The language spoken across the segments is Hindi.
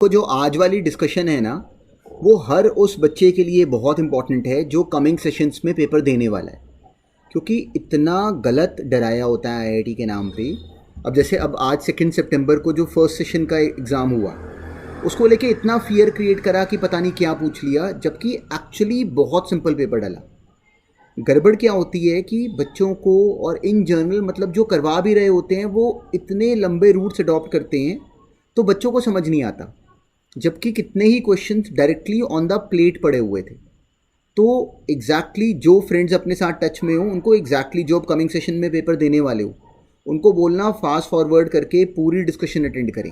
को जो आज वाली डिस्कशन है ना, वो हर उस बच्चे के लिए बहुत इम्पॉर्टेंट है जो कमिंग सेशंस में पेपर देने वाला है, क्योंकि इतना गलत डराया होता है आईआईटी के नाम पे। अब जैसे अब आज 2 सितंबर को जो फर्स्ट सेशन का एग्ज़ाम हुआ, उसको लेके इतना फियर क्रिएट करा कि पता नहीं क्या पूछ लिया, जबकि एक्चुअली बहुत सिंपल पेपर डाला। गड़बड़ क्या होती है कि बच्चों को और इन जनरल मतलब जो करवा भी रहे होते हैं वो इतने लंबे रूट्स अडॉप्ट करते हैं तो बच्चों को समझ नहीं आता, जबकि कितने ही questions directly on the plate पड़े हुए थे। तो एग्जैक्टली जो फ्रेंड्स अपने साथ टच में हो, उनको एग्जैक्टली जो कमिंग सेशन में पेपर देने वाले हो, उनको बोलना फास्ट फॉरवर्ड करके पूरी डिस्कशन अटेंड करें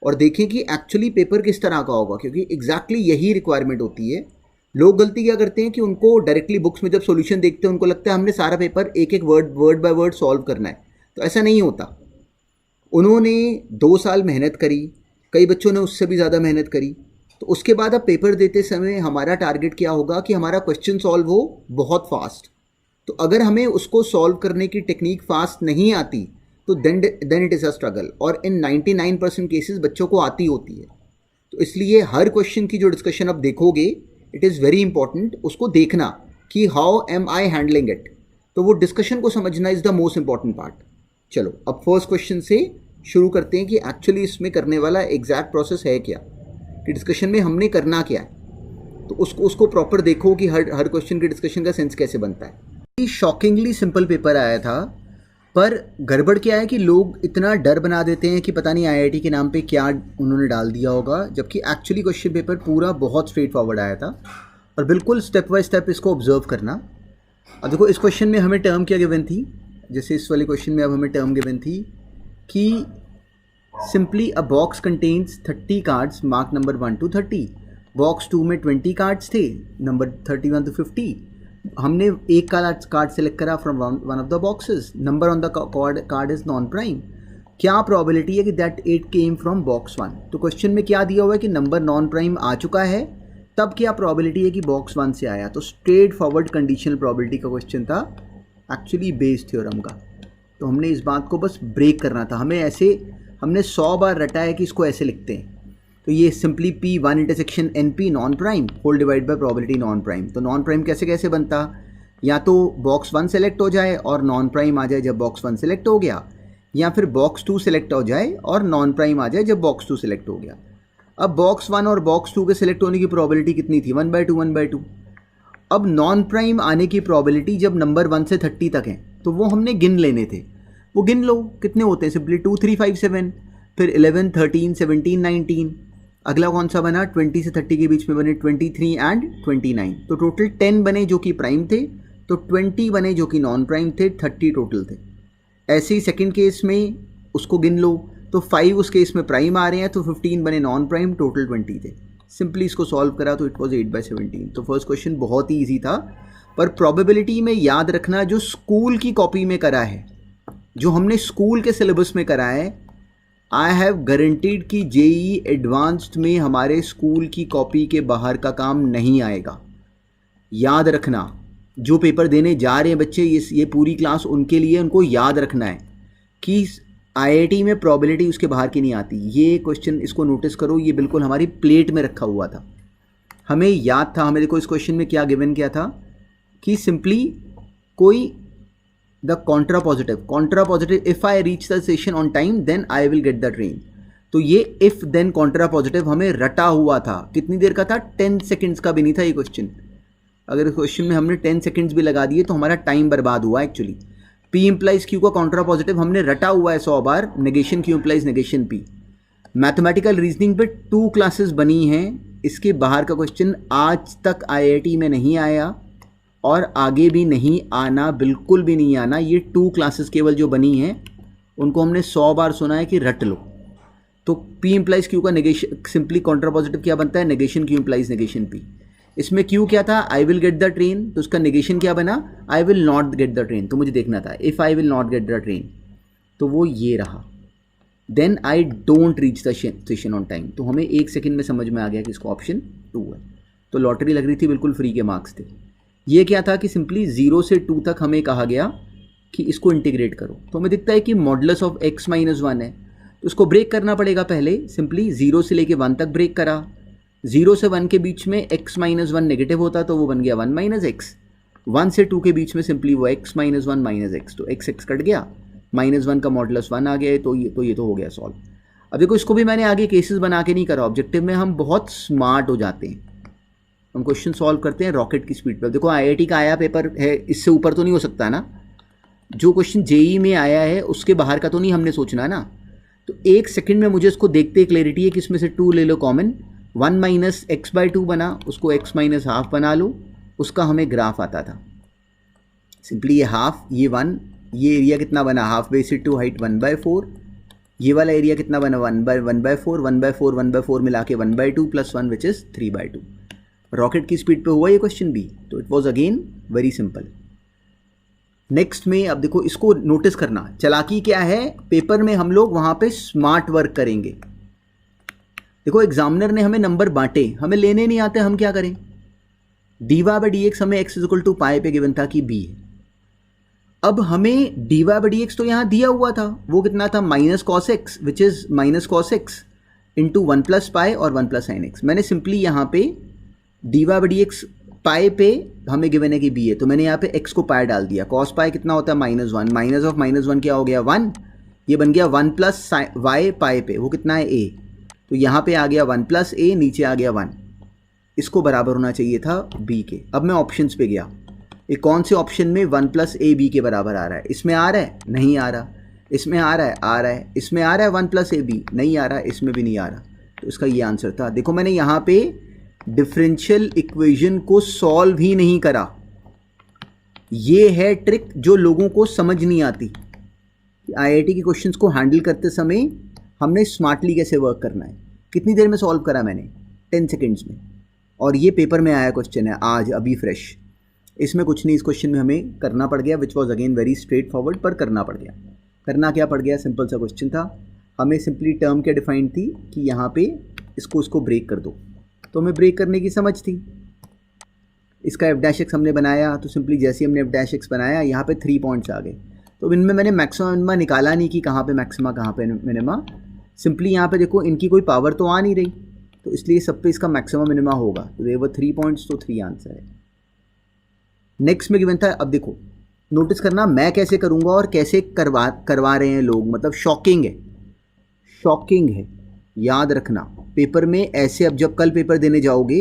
और देखें कि एक्चुअली पेपर किस तरह का होगा, क्योंकि एग्जैक्टली यही रिक्वायरमेंट होती है। लोग गलती क्या करते हैं कि उनको डायरेक्टली बुक्स में जब सॉल्यूशन देखते हैं उनको लगता है हमने सारा पेपर एक एक वर्ड बाय वर्ड सॉल्व करना है, तो ऐसा नहीं होता। उन्होंने 2 साल मेहनत करी, कई बच्चों ने उससे भी ज़्यादा मेहनत करी, तो उसके बाद अब पेपर देते समय हमारा टारगेट क्या होगा कि हमारा क्वेश्चन सॉल्व हो बहुत फास्ट। तो अगर हमें उसको सॉल्व करने की टेक्निक फास्ट नहीं आती तो then it is a struggle, और इन 99% केसेस बच्चों को आती होती है। तो इसलिए हर क्वेश्चन की जो डिस्कशन आप देखोगे, इट इज़ वेरी इंपॉर्टेंट उसको देखना कि how am I handling it. तो वो डिस्कशन को समझना is the most important part. चलो अब फर्स्ट क्वेश्चन से शुरू करते हैं कि एक्चुअली इसमें करने वाला एग्जैक्ट प्रोसेस है क्या, कि डिस्कशन में हमने करना क्या है। तो उसको प्रॉपर देखो कि हर क्वेश्चन के डिस्कशन का सेंस कैसे बनता है। शॉकिंगली सिंपल पेपर आया था, पर गड़बड़ क्या है कि लोग इतना डर बना देते हैं कि पता नहीं आईआईटी के नाम पे क्या उन्होंने डाल दिया होगा, जबकि एक्चुअली क्वेश्चन पेपर पूरा बहुत स्ट्रेट फॉरवर्ड आया था। और बिल्कुल स्टेप बाय स्टेप इसको ऑब्जर्व करना। अब देखो इस क्वेश्चन में हमें टर्म क्या गिवन थी, जैसे इस वाले क्वेश्चन में अब हमें टर्म गिवन थी कि simply a box contains 30 cards mark number 1 to 30। Box 2 में 20 कार्ड्स थे, नंबर 31 to 50। हमने एक कार्ड सेलेक्ट करा from one of the boxes, number on the card is non prime. क्या प्रोबेबिलिटी है कि that it came from box 1। तो क्वेश्चन में क्या दिया हुआ है कि नंबर नॉन प्राइम आ चुका है, तब क्या प्रोबेबिलिटी है कि बॉक्स 1 से आया। तो स्ट्रेट फॉरवर्ड कंडीशनल प्रोबेबिलिटी का क्वेश्चन था, एक्चुअली बेस थ्योरम का। तो हमने इस बात को बस ब्रेक करना था। हमने 100 बार रटा है कि इसको ऐसे लिखते हैं। तो ये simply P1 intersection NP non prime whole divide by probability non prime. तो नॉन प्राइम कैसे बनता, या तो बॉक्स 1 सेलेक्ट हो जाए और नॉन प्राइम आ जाए जब बॉक्स 1 सेलेक्ट हो गया, या फिर बॉक्स 2 सेलेक्ट हो जाए और नॉन प्राइम आ जाए जब बॉक्स 2 सेलेक्ट हो गया। अब बॉक्स 1 और बॉक्स 2 के सिलेक्ट होने की प्रोबेबिलिटी कितनी थी, 1/2 1/2। अब नॉन प्राइम आने की प्रोबेबिलिटी जब नंबर 1 से 30 तक है तो वो हमने गिन लेने थे। वो गिन लो कितने होते हैं, सिंपली 2 3 5 7, फिर 11 13 17 19। अगला कौन सा बना, 20 से 30 के बीच में बने 23 एंड 29। तो टोटल 10 बने जो कि प्राइम थे, तो 20 बने जो कि नॉन प्राइम थे, 30 टोटल थे। ऐसे ही सेकंड केस में उसको गिन लो, तो 5 उस केस में प्राइम आ रहे हैं, तो 15 बने नॉन प्राइम, टोटल 20 थे। सिंपली इसको सॉल्व करा तो इट वॉज 8/17। तो फर्स्ट क्वेश्चन बहुत ही ईजी था, पर प्रोबेबिलिटी में याद रखना जो स्कूल की कॉपी में करा है, जो हमने स्कूल के सिलेबस में करा है, आई हैव गारंटीड कि जेई एडवांस्ड में हमारे स्कूल की कॉपी के बाहर का काम नहीं आएगा। याद रखना, जो पेपर देने जा रहे हैं बच्चे, ये पूरी क्लास उनके लिए, उनको याद रखना है कि आईआईटी में प्रोबेबिलिटी उसके बाहर की नहीं आती। ये क्वेश्चन इसको नोटिस करो, ये बिल्कुल हमारी प्लेट में रखा हुआ था, हमें याद था। हमें देखो इस क्वेश्चन में क्या गिवन किया था कि सिंपली कोई the contrapositive if I reach the station on time then I will get the train. तो ये इफ देन कॉन्ट्रा पॉजिटिव हमें रटा हुआ था। कितनी देर का था, 10 सेकेंड्स का भी नहीं था ये क्वेश्चन। अगर इस क्वेश्चन में हमने 10 सेकेंड्स भी लगा दिए तो हमारा टाइम बर्बाद हुआ एक्चुअली। P इम्प्लाइज Q का कॉन्ट्रा पॉजिटिव हमने रटा हुआ है 100 बार, negation Q implies negation P। Mathematical reasoning पे 2 क्लासेस बनी हैं, इसके बाहर का क्वेश्चन आज तक आईआईटी में नहीं आया और आगे भी नहीं आना, बिल्कुल भी नहीं आना। ये 2 क्लासेस केवल जो बनी हैं उनको हमने 100 बार सुना है कि रट लो। तो P इम्प्लाइज Q का नेगेशन, सिंपली कॉन्ट्रा पॉजिटिव क्या बनता है, negation Q implies negation P। इसमें Q क्या था, I will get the train, तो उसका नेगेशन क्या बना, I will not get the train. तो मुझे देखना था if I will not get the train, तो वो ये रहा। Then I don't reach the station on time. तो हमें 1 सेकेंड में समझ में आ गया कि इसको ऑप्शन 2 है। तो लॉटरी लग रही थी, बिल्कुल फ्री के मार्क्स थे। ये क्या था कि सिंपली 0 से 2 तक हमें कहा गया कि इसको इंटीग्रेट करो। तो हमें दिखता है कि मॉडुलस ऑफ x - 1 है, तो उसको ब्रेक करना पड़ेगा पहले। सिंपली 0 से लेके 1 तक ब्रेक करा, 0 से 1 के बीच में x माइनस 1 नेगेटिव होता तो वो बन गया 1 माइनस एक्स, 1 से 2 के बीच में सिंपली वो x माइनस 1 माइनस एक्स, तो x कट गया, माइनस 1 का मॉडुलस 1 आ गया, तो ये तो हो गया सॉल्व। अब देखो इसको भी मैंने आगे केसेस बना के नहीं करा, ऑब्जेक्टिव में हम बहुत स्मार्ट हो जाते हैं, हम क्वेश्चन सॉल्व करते हैं रॉकेट की स्पीड पर। देखो IIT का आया पेपर है, इससे ऊपर तो नहीं हो सकता ना, जो क्वेश्चन JEE में आया है उसके बाहर का तो नहीं हमने सोचना ना। तो 1 सेकंड में मुझे इसको देखते क्लैरिटी है कि इसमें से 2 ले लो कॉमन, 1 माइनस एक्स बाई 2 बना, उसको x माइनस हाफ बना लो, उसका हमें ग्राफ आता था। सिंपली ये हाफ, ये 1, ये एरिया कितना बना, हाफ बेस से 2 हाइट 1/4, ये वाला एरिया कितना बना 1/4, 1/4 1/4 मिला के 1/2 प्लस 1 विच इज़ 3/2। रॉकेट की स्पीड पे हुआ ये क्वेश्चन भी, तो it was again very simple. Next में अब देखो इसको नोटिस करना, चालाकी क्या है, पेपर में हम लोग वहाँ पे स्मार्ट वर्क करेंगे। देखो एग्जामिनर ने हमें नंबर बांटे, हमें लेने नहीं आते, हम क्या करें, dy/dx हमें x इक्वल टू पाई पे गिवन था कि b है। अब हमें dy/dx तो यहाँ दिया हुआ था, वो कितना था minus cos x which is minus cos x into 1 plus pi और 1 प्लस साइन एक्स। मैंने सिंपली यहाँ पे dy/dx पाई पे हमें गिवन है कि b है, तो मैंने यहाँ पे x को पाई डाल दिया, कॉस पाई कितना होता है -1, माइनस ऑफ -1 क्या हो गया 1, ये बन गया 1 प्लस वाई पाई पे, वो कितना है a, तो यहाँ पे आ गया 1 प्लस a, नीचे आ गया 1, इसको बराबर होना चाहिए था b के। अब मैं ऑप्शंस पे गया, ये कौन से ऑप्शन में 1 प्लस a b के बराबर आ रहा है, इसमें आ रहा है नहीं आ रहा, इसमें आ रहा है इसमें आ रहा है 1 प्लस a b नहीं आ रहा, इसमें भी नहीं आ रहा, तो इसका ये आंसर था। देखो मैंने यहाँ पे डिफरेंशियल इक्वेशन को सॉल्व ही नहीं करा, ये है ट्रिक जो लोगों को समझ नहीं आती। IIT के क्वेश्चंस को हैंडल करते समय हमने स्मार्टली कैसे वर्क करना है। कितनी देर में सॉल्व करा मैंने, 10 सेकेंड्स में, और ये पेपर में आया क्वेश्चन है आज अभी फ्रेश, इसमें कुछ नहीं, इस क्वेश्चन में हमें करना पड़ गया which was again very straight forward, पर करना पड़ गया। करना क्या पड़ गया, सिंपल सा क्वेश्चन था, हमें सिंपली टर्म क्या डिफाइंड थी कि यहाँ पे इसको ब्रेक कर दो, तो हमें ब्रेक करने की समझ थी। इसका f' हमने बनाया, तो सिंपली जैसे ही हमने f' बनाया यहाँ पे 3 पॉइंट्स आ गए, तो इनमें मैंने मैक्सिमा मिनिमा निकाला नहीं कि कहाँ पे मैक्सिमा कहाँ पे मिनिमा, सिंपली यहाँ पे देखो इनकी कोई पावर तो आ नहीं रही, तो इसलिए सब पे इसका मैक्सिमा मिनिमा होगा, तो ये वो 3 पॉइंट्स, तो 3 आंसर है। नेक्स्ट में गिवन था, अब देखो नोटिस करना मैं कैसे करूँगा और कैसे करवा रहे हैं लोग, मतलब शॉकिंग है, याद रखना पेपर में ऐसे। अब जब कल पेपर देने जाओगे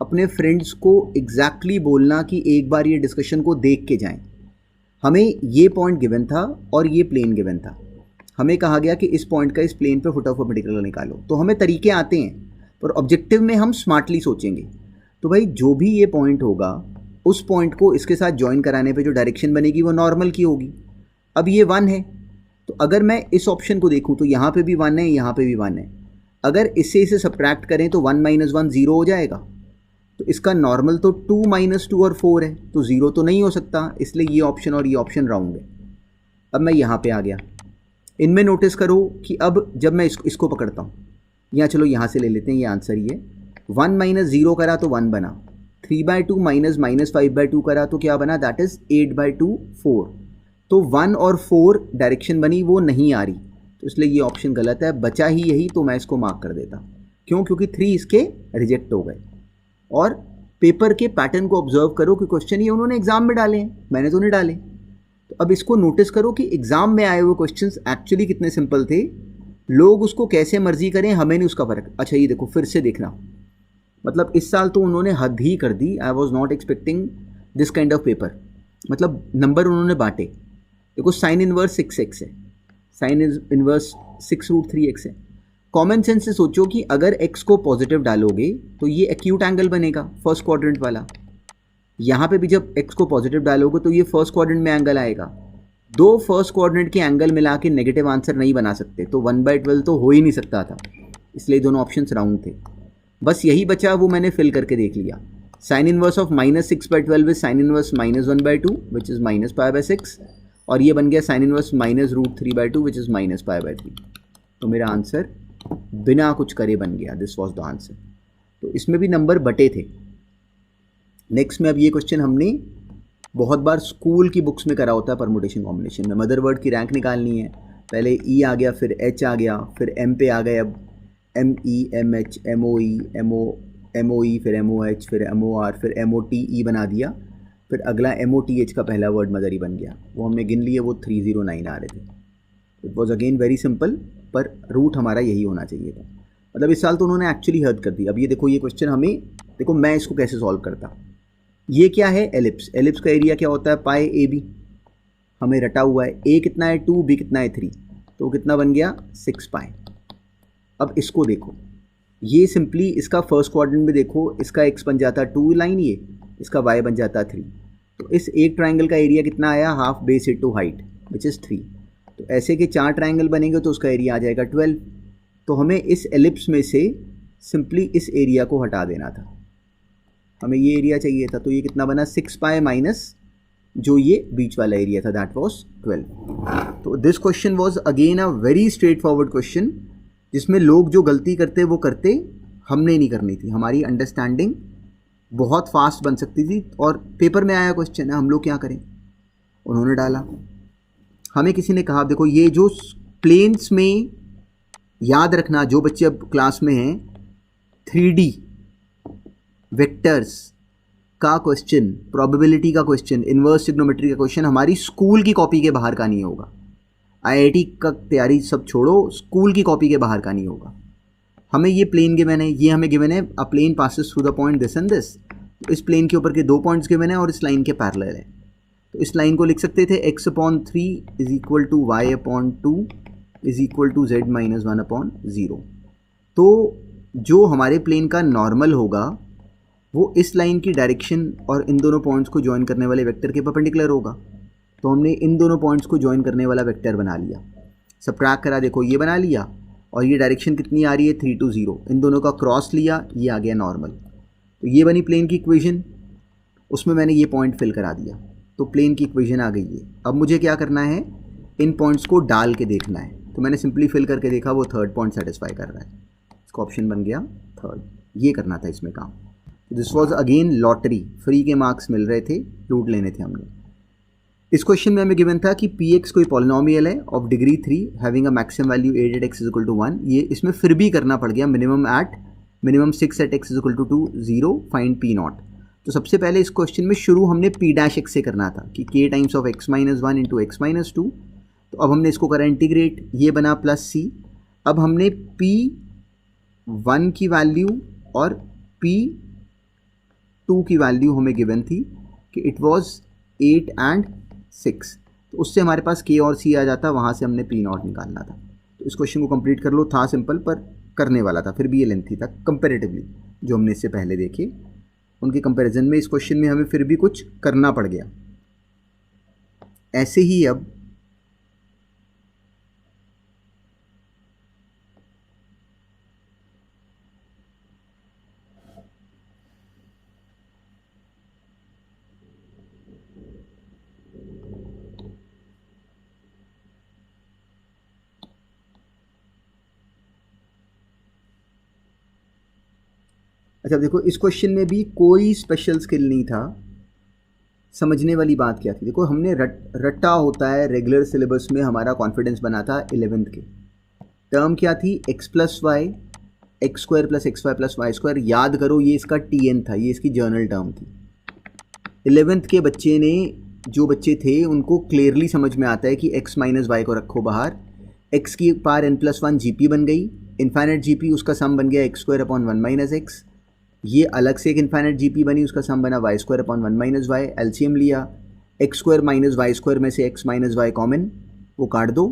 अपने फ्रेंड्स को एग्जैक्टली बोलना कि एक बार ये डिस्कशन को देख के जाएं। हमें ये पॉइंट गिवन था और ये प्लेन गिवन था, हमें कहा गया कि इस पॉइंट का इस प्लेन पे फुट ऑफ पर्टिकुलर निकालो, तो हमें तरीके आते हैं, पर ऑब्जेक्टिव में हम स्मार्टली सोचेंगे। तो भाई जो भी ये पॉइंट होगा उस पॉइंट को इसके साथ ज्वाइन कराने पे जो डायरेक्शन बनेगी वो नॉर्मल की होगी। अब ये 1 है, तो अगर मैं इस ऑप्शन को देखूं तो यहाँ पे भी 1 है, यहाँ पे भी 1 है, अगर इससे इसे सब्ट्रैक्ट करें तो 1 माइनस 1 0 हो जाएगा, तो इसका नॉर्मल तो 2 माइनस 2 और 4 है, तो 0 तो नहीं हो सकता, इसलिए ये ऑप्शन और ये ऑप्शन रॉन्ग है। अब मैं यहाँ पे आ गया, इनमें नोटिस करो कि अब जब मैं इसको पकड़ता हूँ, या चलो यहाँ से ले लेते हैं, ये आंसर ही है, 1 माइनस 0 करा तो 1 बना, 3/2 माइनस -5/2 करा तो क्या बना, दैट इज़ 8/2 4, तो 1 और 4 डायरेक्शन बनी वो नहीं आ रही, तो इसलिए ये ऑप्शन गलत है, बचा ही यही, तो मैं इसको मार्क कर देता। क्यों, क्योंकि 3 इसके रिजेक्ट हो गए। और पेपर के पैटर्न को ऑब्जर्व करो कि क्वेश्चन ये उन्होंने एग्जाम में डाले हैं, मैंने तो नहीं डाले। तो अब इसको नोटिस करो कि एग्जाम में आए हुए क्वेश्चंस एक्चुअली कितने सिंपल थे, लोग उसको कैसे मर्जी करें, हमें नहीं उसका फर्क। अच्छा ये देखो फिर से देखना, मतलब इस साल तो उन्होंने हद ही कर दी, I was not expecting this kind of paper, मतलब नंबर उन्होंने बांटे। देखो साइन इनवर्स 6x है, साइन इनवर्स 6√3x है। कॉमन सेंस से सोचो कि अगर x को पॉजिटिव डालोगे तो ये एक्यूट एंगल बनेगा फर्स्ट क्वाड्रेंट वाला, यहाँ पे भी जब x को पॉजिटिव डालोगे तो ये फर्स्ट क्वाड्रेंट में एंगल आएगा। दो फर्स्ट क्वाड्रेंट के एंगल मिला के नेगेटिव आंसर नहीं बना सकते, तो 1/12 तो हो ही नहीं सकता था, इसलिए दोनों ऑप्शंस राउंड थे। बस यही बचा, वो मैंने फिल करके देख लिया। Sine inverse of -6/12 is sine inverse -1/2 which is -π/6, और ये बन गया साइन इनवर्स -√3/2 विच इज़ -π/3। तो मेरा आंसर बिना कुछ करे बन गया, दिस वॉज द आंसर। तो इसमें भी नंबर बटे थे। नेक्स्ट में अब ये क्वेश्चन हमने बहुत बार स्कूल की बुक्स में करा होता है, परमुटेशन कॉम्बिनेशन में। मदर वर्ड की रैंक निकालनी है पहले ई आ गया, फिर एच आ गया, फिर एम पे आ गए, अब M E M H M O E M O E, फिर एम ओ एच, फिर एम ओ आर, फिर एम ओ टी ई बना दिया, फिर अगला एम ओ टी एच का पहला वर्ड मदर ही बन गया। वो हमने गिन लिए, वो 309 आ रहे थे। It was again very simple, पर रूट हमारा यही होना चाहिए था। मतलब इस साल तो उन्होंने एक्चुअली हद कर दी। अब ये देखो, ये क्वेश्चन हमें, देखो मैं इसको कैसे सॉल्व करता। ये क्या है, एलिप्स। एलिप्स का एरिया क्या होता है, पाई ए बी। हमें रटा हुआ है, ए कितना है 2, बी कितना है 3, तो कितना बन गया 6 पाई। अब इसको देखो, ये सिंपली इसका फर्स्ट क्वाड्रेंट में देखो, इसका एक्स बन जाता 2 लाइन, ये इसका वाई बन जाता 3। तो इस एक ट्राइंगल का एरिया कितना आया, half base into height which is 3। तो ऐसे के 4 ट्राइंगल बनेंगे तो उसका एरिया आ जाएगा 12। तो हमें इस एलिप्स में से सिंपली इस एरिया को हटा देना था, हमें ये एरिया चाहिए था। तो ये कितना बना, 6 पाई माइनस जो ये बीच वाला एरिया था, दैट वाज 12। तो this question was again a very straight forward question, जिसमें लोग जो गलती करते वो करते, हमने नहीं करनी थी। हमारी अंडरस्टैंडिंग बहुत फास्ट बन सकती थी, और पेपर में आया क्वेश्चन है, हम लोग क्या करें। उन्होंने डाला, हमें किसी ने कहा, देखो ये जो प्लेन्स में, याद रखना जो बच्चे अब क्लास में हैं, 3D वेक्टर्स का क्वेश्चन, प्रोबेबिलिटी का क्वेश्चन, इन्वर्स ट्रिग्नोमेट्री का क्वेश्चन हमारी स्कूल की कॉपी के बाहर का नहीं होगा। आईआईटी का तैयारी सब छोड़ो, स्कूल की कॉपी के बाहर का नहीं होगा। हमें ये प्लेन गिवन है, ये हमें गिवन है, a plane passes through the point this and this. तो इस प्लेन के ऊपर के 2 पॉइंट्स गिवन है और इस लाइन के पैरेलल है। तो इस लाइन को लिख सकते थे x/3 is equal to y/2 is equal to z-1/0। तो जो हमारे प्लेन का नॉर्मल होगा वो इस लाइन की डायरेक्शन और इन दोनों पॉइंट्स को ज्वाइन करने वाले वेक्टर के परपेंडिकुलर होगा। तो हमने इन दोनों पॉइंट्स को ज्वाइन करने वाला वेक्टर बना लिया, सबट्रैक्ट करा, देखो ये बना लिया, और ये डायरेक्शन कितनी आ रही है 3 to 0, इन दोनों का क्रॉस लिया, ये आ गया नॉर्मल। तो ये बनी प्लेन की इक्वेशन, उसमें मैंने ये पॉइंट फिल करा दिया, तो प्लेन की इक्वेशन आ गई है। अब मुझे क्या करना है, इन पॉइंट्स को डाल के देखना है। तो मैंने सिंपली फिल करके देखा, वो थर्ड पॉइंट सेटिस्फाई कर रहा है, इसका ऑप्शन बन गया थर्ड। ये करना था इसमें काम। This was again lottery, free के मार्क्स मिल रहे थे, लूट लेने थे हमने। इस क्वेश्चन में हमें गिवन था कि पी एक्स कोई पॉलिनोमियल है of degree 3 having a maximum value 8 at x is equal to 1। ये इसमें फिर भी करना पड़ गया, minimum 6 at x is equal to 2 0 find P nought. तो सबसे पहले इस क्वेश्चन में शुरू हमने पी डैश एक्स से करना था कि k times of x minus 1 into x minus 2। तो अब हमने इसको करा इंटीग्रेट, ये बना प्लस c। अब हमने p1 की वैल्यू और p2 की वैल्यू हमें गिवन थी कि इट वाज 8 एंड 6, तो उससे हमारे पास k और c आ जाता, वहाँ से हमने p नॉट निकालना था। तो इस क्वेश्चन को कंप्लीट कर लो, था सिंपल पर करने वाला था, फिर भी ये लेंथी था कंपेरेटिवली जो हमने इससे पहले देखे उनके कंपैरिजन में। इस क्वेश्चन में हमें फिर भी कुछ करना पड़ गया। ऐसे ही अब अच्छा देखो, इस क्वेश्चन में भी कोई स्पेशल स्किल नहीं था। समझने वाली बात क्या थी, देखो हमने रट्टा होता है रेगुलर सिलेबस में, हमारा कॉन्फिडेंस बना था 11th के। टर्म क्या थी, x plus y x square plus x y plus y square. याद करो ये इसका TN था, ये इसकी जर्नल टर्म थी। 11th के बच्चे ने, जो बच्चे थे उनको क्लियरली समझ में आता है कि x माइनस वाई को रखो बाहर, x की पावर n+1 GP बन गई, इन्फाइनाइट GP, उसका सम बन गया x square upon 1 minus x. ये अलग से एक इन्फाइनाइट GP बनी, उसका सम बना y square upon 1 minus Y. LCM लिया, X square minus Y square में से x माइनस वाई कॉमन, वो काट दो,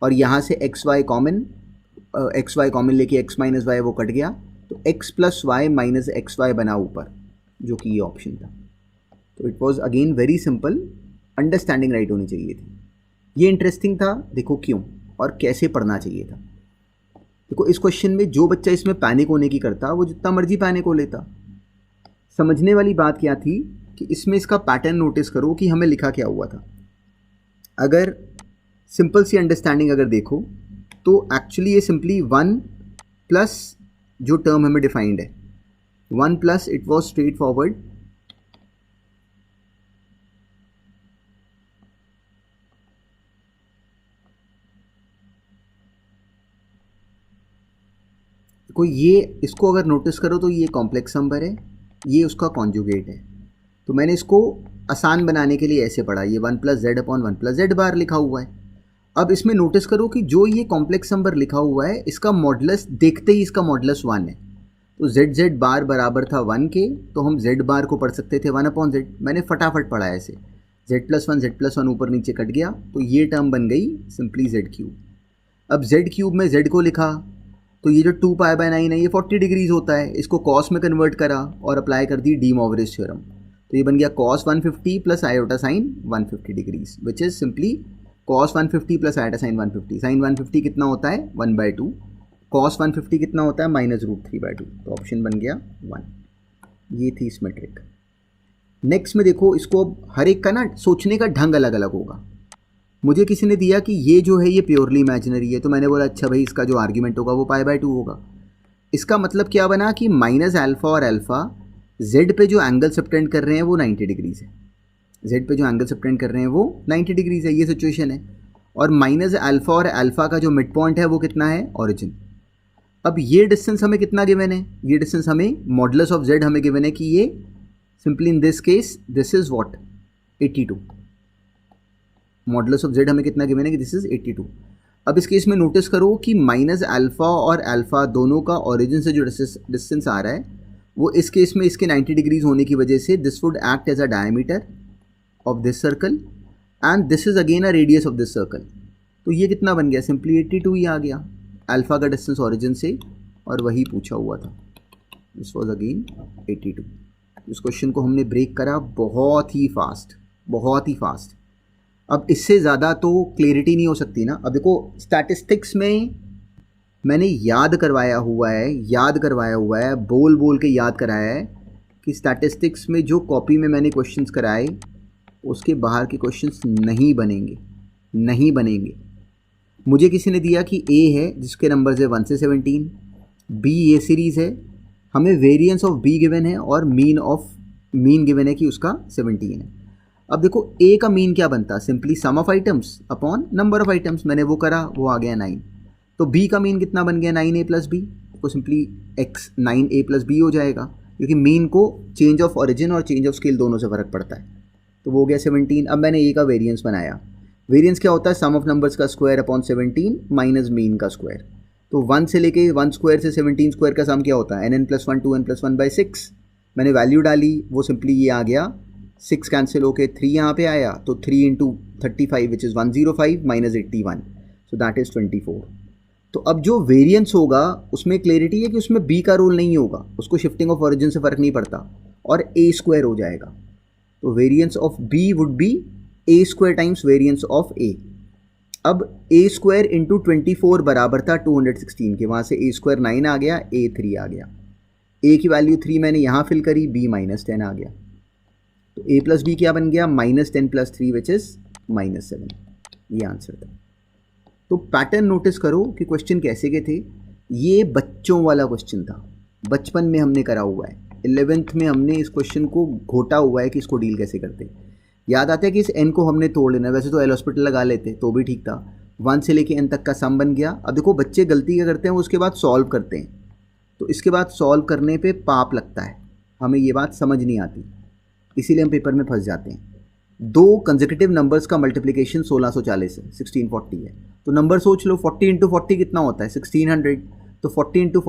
और यहाँ से एक्स वाई कॉमन लेके x माइनस वाई वो कट गया, तो x plus y minus x y बना ऊपर, जो कि ये ऑप्शन था। तो it was again very simple, understanding right होनी चाहिए थी। ये इंटरेस्टिंग था, देखो क्यों और कैसे पढ़ना चाहिए था। देखो इस क्वेश्चन में जो बच्चा इसमें पैनिक होने की करता, वो जितना मर्जी पैनिक हो लेता। समझने वाली बात क्या थी कि इसमें इसका पैटर्न नोटिस करो कि हमें लिखा क्या हुआ था। अगर सिंपल सी अंडरस्टैंडिंग अगर देखो तो एक्चुअली ये सिंपली 1 प्लस जो टर्म हमें डिफाइंड है 1 plus, it was straight forward कोई ये इसको अगर नोटिस करो तो ये कॉम्प्लेक्स नंबर है, ये उसका कॉन्जुगेट है। तो मैंने इसको आसान बनाने के लिए ऐसे पढ़ा, ये 1 + z अपॉन 1 + z बार लिखा हुआ है। अब इसमें नोटिस करो कि जो ये कॉम्प्लेक्स नंबर लिखा हुआ है इसका मॉडुलस देखते ही इसका मॉडुलस 1 है। तो z बार बराबर था 1 के, तो हम z बार को पढ़ सकते थे 1/z। मैंने फटाफट पढ़ा ऐसे, z+1 ऊपर नीचे कट गया, तो ये टर्म बन गई सिंपली z3। अब z3 में z को लिखा तो ये जो 2π/9 है ये 40 डिग्रीज होता है, इसको cos में कन्वर्ट करा और अप्लाई कर दी डी मॉवरेज थ्योरम। तो ये बन गया cos 150 + iota sin 150 degrees, which is simply cos 150 + iota sin 150। sin 150 कितना होता है 1/2, cos 150 कितना होता है -√3/2। तो ऑप्शन बन गया 1। ये थी इस मैट्रिक। नेक्स्ट में देखो, इसको हर एक का ना सोचने का ढंग अलग अलग होगा। मुझे किसी ने दिया कि ये जो है ये प्योरली इमेजिनरी है, तो मैंने बोला अच्छा भाई इसका जो आर्ग्यूमेंट होगा वो π/2 होगा। इसका मतलब क्या बना कि -α और अल्फ़ा z पे जो एंगल सबटेंड कर रहे हैं वो 90 डिग्रीज है, z पे जो एंगल सबटेंड कर रहे हैं वो 90 डिग्रीज है, ये सिचुएशन है। और -α और अल्फ़ा का जो मिड पॉइंट है वो कितना है ओरिजिन। अब ये डिस्टेंस हमें कितना गिवन है, ये डिस्टेंस हमें मॉडुलस ऑफ z हमें गिवन है कि ये simply in this case this is what 82। Modulus of z हमें कितना गिवन है कि दिस इज़ 82। अब इस केस में नोटिस करो कि -α और अल्फ़ा दोनों का ओरिजिन से जो डिस्टेंस आ रहा है वो इस केस में इसके 90 डिग्रीज होने की वजह से this would act as a diameter of this circle and this is again a radius of this circle. तो ये कितना बन गया, सिंपली 82 ही आ गया, अल्फ़ा का डिस्टेंस ओरिजिन से, और वही पूछा हुआ था, दिस वॉज अगेन 82। इस क्वेश्चन को हमने ब्रेक करा बहुत ही फास्ट, बहुत ही फास्ट। अब इससे ज़्यादा तो क्लियरिटी नहीं हो सकती ना। अब देखो स्टैटिस्टिक्स में मैंने याद करवाया हुआ है, बोल बोल के याद कराया है कि स्टैटिस्टिक्स में जो कॉपी में मैंने क्वेश्चंस कराए उसके बाहर के क्वेश्चंस नहीं बनेंगे। मुझे किसी ने दिया कि A है जिसके नंबर्स है 1 से 17, B ये सीरीज़ है, हमें वेरिएंस ऑफ B गिवन है और मीन गिवन है कि उसका 17 है। अब देखो A का मीन क्या बनता, simply some of items upon number of items, मैंने वो करा, वो आ गया 9। तो B का मीन कितना बन गया 9A + B, तो सिंपली x 9A + B हो जाएगा, क्योंकि मीन को चेंज ऑफ ओरिजिन और चेंज ऑफ स्केल दोनों से फ़र्क पड़ता है। तो वो हो गया 17। अब मैंने A का वेरिएंस बनाया, वेरिएंस क्या होता है सम ऑफ नंबर्स का स्क्वायर अपॉन 17 माइनस मीन का स्क्वायर। तो 1 से लेके 1 स्क्वायर से 17 स्क्वायर का सम क्या होता है nn+1 2n+1/6। मैंने वैल्यू डाली, वो सिंपली ये आ गया, 6 कैंसिल होके 3 यहाँ पे आया, तो 3 × 35 which is 105 minus 81, so that is 24। तो अब जो वेरिएंस होगा उसमें क्लैरिटी है कि उसमें B का रोल नहीं होगा, उसको शिफ्टिंग ऑफ ओरिजिन से फ़र्क नहीं पड़ता, और A² हो जाएगा। तो variance of B would be A² times variance of A। अब A² × 24 बराबर था 216 के, वहाँ से A² 9 आ गया, A 3 आ गया। A की वैल्यू 3 मैंने यहाँ फिल करी, B -10 आ गया। तो A + B क्या बन गया -10 + 3 विच इज़ -7। ये आंसर था। तो पैटर्न नोटिस करो कि क्वेश्चन कैसे के थे। ये बच्चों वाला क्वेश्चन था, बचपन में हमने करा हुआ है, 11th में हमने इस क्वेश्चन को घोटा हुआ है कि इसको डील कैसे करते। याद आता है कि इस n को हमने तोड़ लेना, वैसे तो एल हॉस्पिटल लगा लेते तो भी ठीक था। 1 से लेके n तक का सम बन गया। अब देखो बच्चे गलती क्या करते हैं, उसके बाद सॉल्व करते हैं, तो इसके बाद सॉल्व करने पे पाप लगता है, हमें ये बात समझ नहीं आती, इसीलिए हम पेपर में फंस जाते हैं। 2 कंसेक्यूटिव नंबर्स का मल्टीप्लिकेशन 1640 है, 1640 है, तो नंबर सोच लो 40 × 40 कितना होता है 1600, तो 40 ×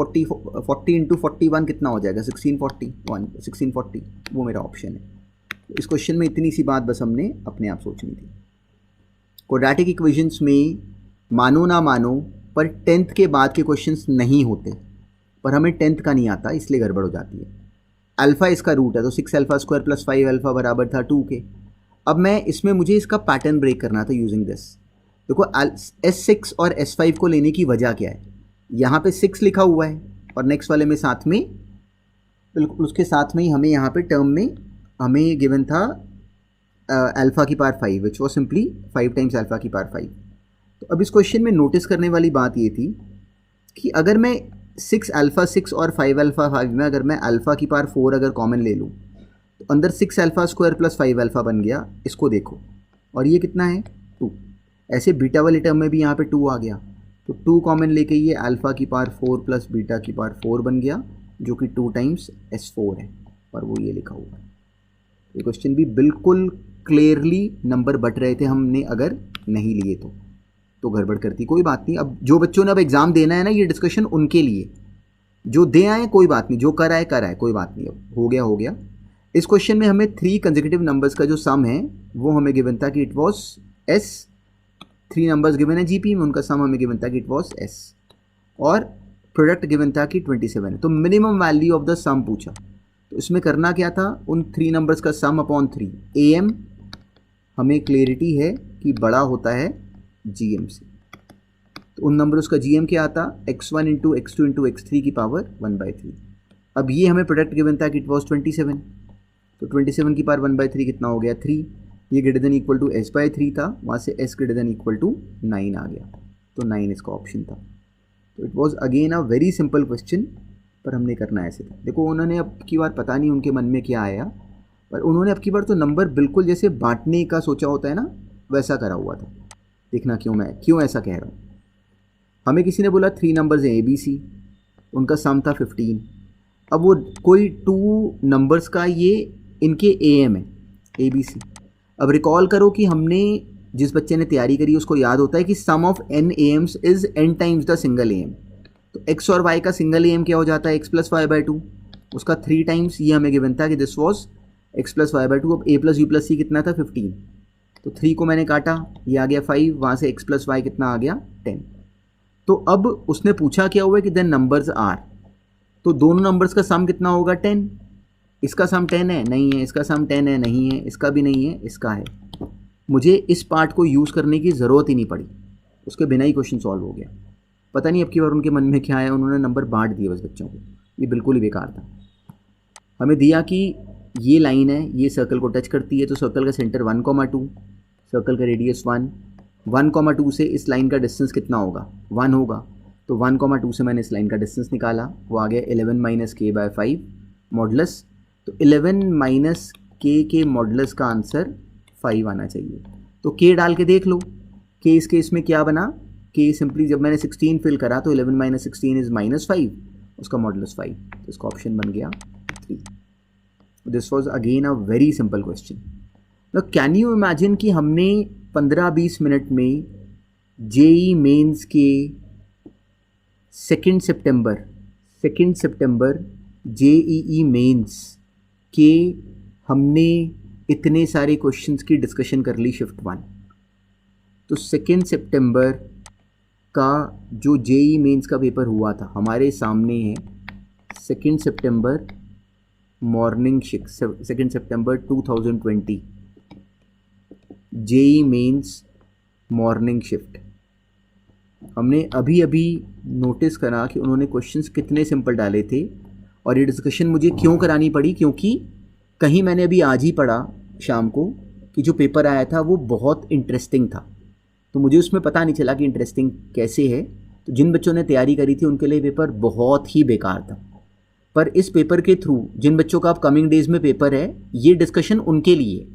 41 कितना हो जाएगा 1640, वो मेरा ऑप्शन है। इस क्वेश्चन में इतनी सी बात बस हमने अपने आप सोचनी थी। क्वाड्रेटिक इक्वेशंस में मानो ना मानो पर 10th के बाद के क्वेश्चंस नहीं होते, पर हमें 10th का नहीं आता, इसलिए गड़बड़ हो जाती है। अल्फ़ा इसका रूट है, तो 6α² + 5α बराबर था 2 के। अब मैं इसमें मुझे इसका पैटर्न ब्रेक करना था यूजिंग दिस। देखो S6 और S5 को लेने की वजह क्या है, यहाँ पे 6 लिखा हुआ है और नेक्स्ट वाले में साथ में बिल्कुल उसके साथ में ही हमें यहाँ पे टर्म में हमें गिवन था अल्फ़ा की पावर 5 विच वो सिंपली 5 टाइम्स अल्फ़ा की पावर 5। तो अब इस क्वेश्चन में नोटिस करने वाली बात ये थी कि अगर मैं 6α6 और 5α5 में अगर मैं अल्फ़ा की पावर 4 अगर कॉमन ले लूँ तो अंदर 6α² + 5α बन गया, इसको देखो, और ये कितना है 2। ऐसे बीटा वाले टर्म में भी यहाँ पे 2 आ गया, तो 2 कॉमन लेके ये अल्फ़ा की पावर 4 प्लस बीटा की पावर 4 बन गया, जो कि 2 टाइम्स S4 है, और वो ये लिखा हुआ है। ये क्वेश्चन भी बिल्कुल क्लियरली नंबर बट रहे थे हमने अगर नहीं लिए तो गड़बड़ करती। कोई बात नहीं, अब जो बच्चों ने अब एग्ज़ाम देना है ना, ये डिस्कशन उनके लिए, जो दे आए कोई बात नहीं, जो कर आए कोई बात नहीं, अब हो गया। इस क्वेश्चन में हमें 3 कंसेक्यूटिव नंबर्स का जो सम है वो हमें गिवन था कि it was S. 3 numbers given है जीपी में, उनका सम हमें गिवन था कि इट वॉज एस, और प्रोडक्ट गिवन था कि 27 है। तो मिनिमम वैल्यू ऑफ द सम पूछा, तो इसमें करना क्या था, उन 3 नंबर्स का सम अपॉन 3 AM, हमें क्लियरिटी है कि बड़ा होता है GM से, तो उन नंबर्स का GM क्या आता, x1 into x2 into x3 की पावर 1/3। अब ये हमें प्रोडक्ट गिवन था कि इट वॉज 27, तो 27 की पावर 1/3 कितना हो गया 3, ये greater than equal to S/3 था, वहाँ से S greater than equal to 9 आ गया, तो 9 इसका ऑप्शन था। तो it was again a very simple question, पर हमने करना ऐसे था। देखो उन्होंने अब की बार पता नहीं उनके मन में क्या आया, पर उन्होंने अब की बार तो नंबर बिल्कुल जैसे बांटने का सोचा होता है ना, वैसा करा हुआ था। देखना क्यों ऐसा कह रहा हूँ। हमें किसी ने बोला 3 नंबर्स हैं ABC, उनका सम था 15। अब वो कोई 2 नंबर्स का ये इनके AM है ABC। अब रिकॉल करो कि हमने, जिस बच्चे ने तैयारी करी उसको याद होता है कि sum of n AMs is n times the single AM। तो x और y का सिंगल AM क्या हो जाता है, x प्लस वाई बाई 2, उसका 3 टाइम्स, ये हमें गिवन था कि this was x plus y by 2। अब a plus u plus c कितना था 15, तो 3 को मैंने काटा, ये आ गया 5, वहाँ से x प्लस वाई कितना आ गया 10। तो अब उसने पूछा क्या हुआ कि देन नंबर्स आर, तो दोनों नंबर्स का सम कितना होगा 10। इसका सम 10 है, नहीं है, इसका सम 10 है, नहीं है, इसका भी नहीं है, इसका है। मुझे इस पार्ट को यूज़ करने की ज़रूरत ही नहीं पड़ी, उसके बिना ही क्वेश्चन सॉल्व हो गया। पता नहीं अब की बार उनके मन में क्या आया, उन्होंने नंबर बांट दिए बस बच्चों को, ये बिल्कुल ही बेकार था। हमें दिया कि ये लाइन है, ये सर्कल को टच करती है, तो सर्कल का सेंटर 1,2, सर्कल का रेडियस 1, 1,2 से इस लाइन का डिस्टेंस कितना होगा 1 होगा, तो 1,2 से मैंने इस लाइन का डिस्टेंस निकाला, वो आ गया 11 माइनस k/5 मॉडुलस। तो 11 माइनस k के मॉडुलस का आंसर 5 आना चाहिए। तो k डाल के देख लो, k इस केस में क्या बना, k सिंपली जब मैंने 16 फिल करा तो 11 माइनस 16 इज -5, उसका मॉडुलस 5, तो इसका ऑप्शन बन गया 3। This was again a very simple question. Can you imagine कि हमने 15-20 मिनट में जेई मेंस के 2 सितंबर जेईई मेंस के हमने इतने सारे क्वेश्चंस की डिस्कशन कर ली शिफ्ट 1। तो 2 सितंबर का जो जेईई मेंस का पेपर हुआ था हमारे सामने है, 2 सितंबर मॉर्निंग 2 सितंबर 2020 जेईई मेंस मॉर्निंग शिफ्ट। हमने अभी नोटिस करा कि उन्होंने क्वेश्चंस कितने सिंपल डाले थे, और ये डिस्कशन मुझे क्यों करानी पड़ी, क्योंकि कहीं मैंने अभी आज ही पढ़ा शाम को कि जो पेपर आया था वो बहुत इंटरेस्टिंग था, तो मुझे उसमें पता नहीं चला कि इंटरेस्टिंग कैसे है। तो जिन बच्चों ने तैयारी करी थी उनके लिए पेपर बहुत ही बेकार था, पर इस पेपर के थ्रू जिन बच्चों का अब कमिंग डेज में पेपर है, ये डिस्कशन उनके लिए,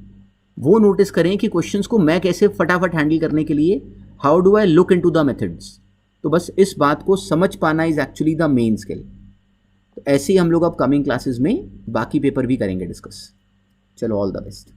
वो नोटिस करें कि क्वेश्चंस को मैं कैसे फटाफट हैंडल करने के लिए, how do I look into the methods. तो बस इस बात को समझ पाना is actually the main skill. तो ऐसे ही हम लोग अब कमिंग क्लासेस में बाकी पेपर भी करेंगे डिस्कस। चलो, ऑल द बेस्ट।